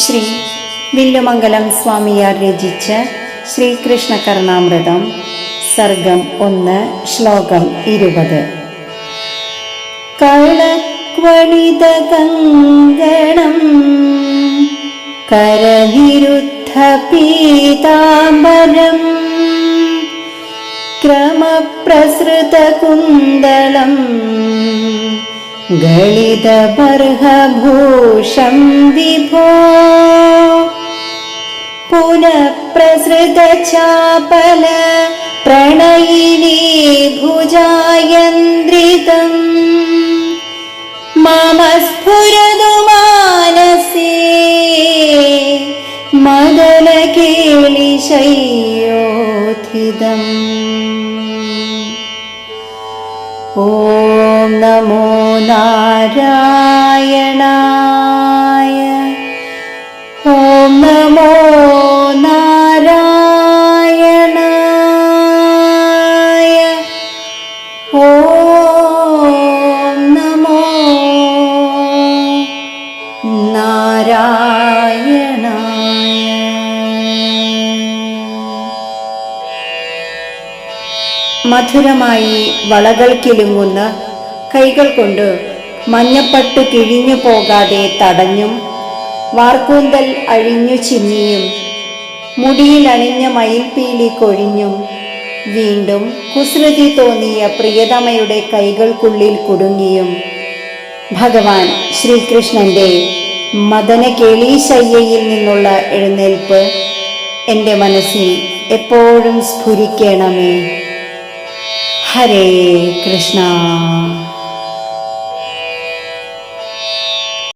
ശ്രീ വില്ലുമംഗലം സ്വാമിയാർ രചിച്ച ശ്രീകൃഷ്ണ കർണാമൃതം സർഗം 1 ശ്ലോകം 20. കളക്വണിത കങ്കണം കരനിരുദ്ധ പീതാംബരം ക്രമപ്രസൃത കുന്ദളം ഗളിതബർഹഭൂഷം വിഭോ പുനഃപ്രസൃത ചാപല പ്രണയിനി ഭുജായന്ത്രിതം മമ സ്ഫുരതു മാനസേ മദനകേളിശയ്യോഥിതം. ഓം നമോ നാരായണായ. ഓം നമോ നാരായണായ. ഓം നമോ നാരായണായ. മധുരമായി വളകൾ കിലുങ്ങുന്ന കൈകൾ കൊണ്ട് മഞ്ഞപ്പട്ടു കിഴിഞ്ഞു പോകാതെ തടഞ്ഞും വാർക്കൂന്തൽ അഴിഞ്ഞു ചിന്നിയും മുടിയിൽ അണിഞ്ഞ മയിൽപീലി കൊഴിഞ്ഞും വീണ്ടും കുസൃതി തോന്നിയ പ്രിയതമയുടെ കൈകൾക്കുള്ളിൽ കുടുങ്ങിയും ഭഗവാൻ ശ്രീകൃഷ്ണന്റെ മദനകേളീശയ്യയിൽ നിന്നുള്ള എഴുന്നേൽപ്പ് എൻ്റെ മനസ്സിൽ എപ്പോഴും സ്ഫുരിക്കണമേ. ഹരേ കൃഷ്ണ.